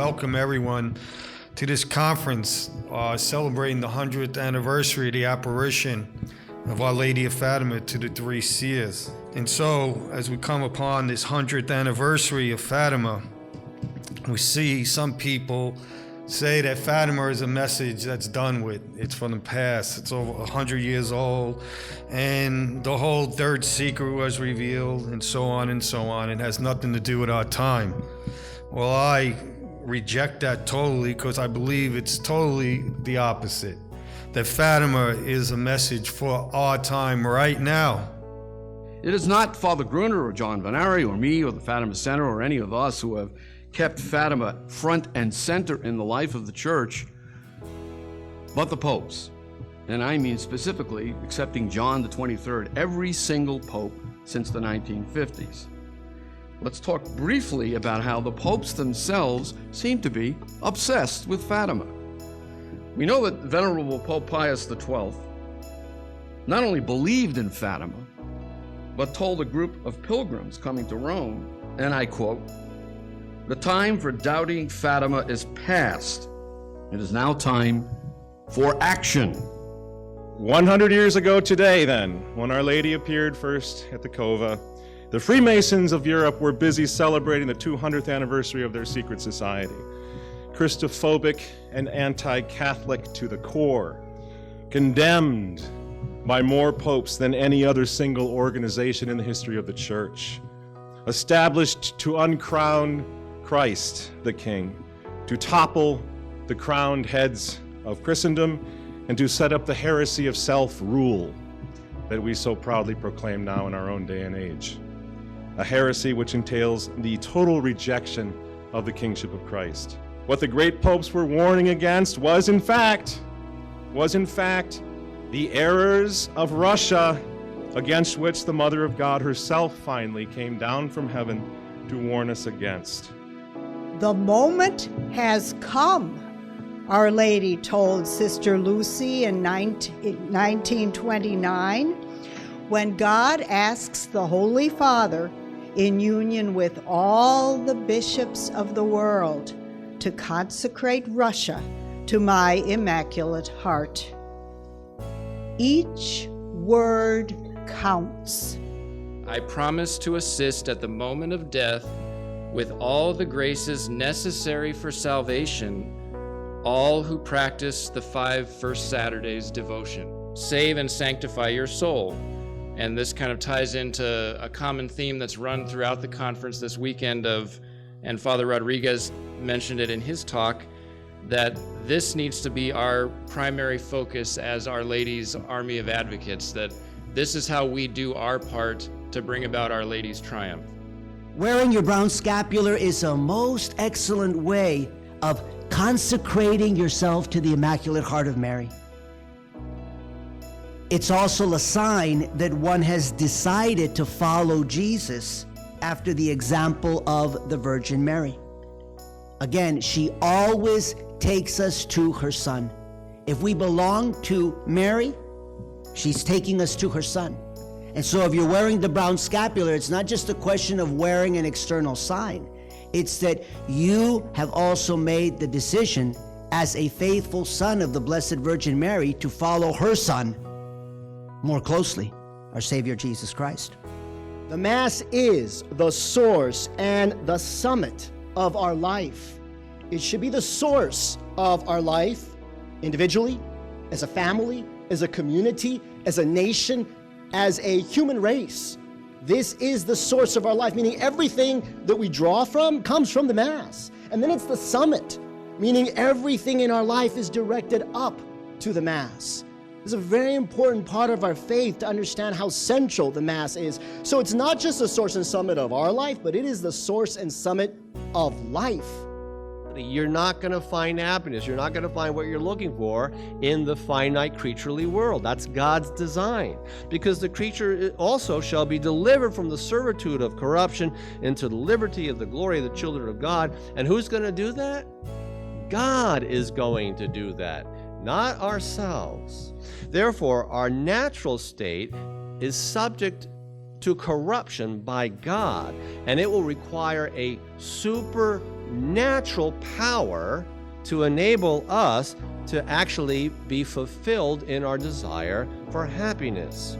welcome everyone to this conference celebrating the 100th anniversary of the apparition of Our Lady of Fatima to the three seers. And so, as we come upon this 100th anniversary of Fatima, we see some people say that Fatima is a message that's done with. It's from the past. It's over 100 years old, and the whole third secret was revealed, and so on and so on. It has nothing to do with our time. Well, I reject that totally, because I believe it's totally the opposite. That Fatima is a message for our time right now. It is not Father Gruner or John Vanari or me or the Fatima Center or any of us who have kept Fatima front and center in the life of the church, but the popes. And I mean specifically, excepting John the 23rd, every single pope since the 1950s. Let's talk briefly about how the popes themselves seem to be obsessed with Fatima. We know that Venerable Pope Pius XII not only believed in Fatima, but told a group of pilgrims coming to Rome, and I quote, "The time for doubting Fatima is past. It is now time for action." 100 years ago today, then, when Our Lady appeared first at the Cova, the Freemasons of Europe were busy celebrating the 200th anniversary of their secret society. Christophobic and anti-Catholic to the core, condemned by more popes than any other single organization in the history of the church, established to uncrown Christ the King, to topple the crowned heads of Christendom, and to set up the heresy of self-rule that we so proudly proclaim now in our own day and age. A heresy which entails the total rejection of the kingship of Christ. What the great popes were warning against was in fact the errors of Russia, against which the Mother of God herself finally came down from heaven to warn us against. The moment has come, Our Lady told Sister Lucy in 1929, when God asks the Holy Father, in union with all the bishops of the world, to consecrate Russia to my Immaculate Heart. Each word counts. I promise to assist at the moment of death with all the graces necessary for salvation, all who practice the 5 first Saturdays devotion. Save and sanctify your soul. And this kind of ties into a common theme that's run throughout the conference this weekend and Father Rodriguez mentioned it in his talk, that this needs to be our primary focus as Our Lady's Army of Advocates, that this is how we do our part to bring about Our Lady's triumph. Wearing your brown scapular is a most excellent way of consecrating yourself to the Immaculate Heart of Mary. It's also a sign that one has decided to follow Jesus after the example of the Virgin Mary. Again, she always takes us to her Son. If we belong to Mary, she's taking us to her Son. And so if you're wearing the brown scapular, it's not just a question of wearing an external sign. It's that you have also made the decision as a faithful son of the Blessed Virgin Mary to follow her Son more closely, our Savior Jesus Christ. The Mass is the source and the summit of our life. It should be the source of our life individually, as a family, as a community, as a nation, as a human race. This is the source of our life, meaning everything that we draw from comes from the Mass. And then it's the summit, meaning everything in our life is directed up to the Mass. It's a very important part of our faith to understand how central the Mass is. So it's not just the source and summit of our life, but it is the source and summit of life. You're not going to find happiness. You're not going to find what you're looking for in the finite creaturely world. That's God's design. Because the creature also shall be delivered from the servitude of corruption into the liberty of the glory of the children of God. And who's going to do that? God is going to do that, not ourselves. Therefore, our natural state is subject to corruption by God, and it will require a super natural power to enable us to actually be fulfilled in our desire for happiness.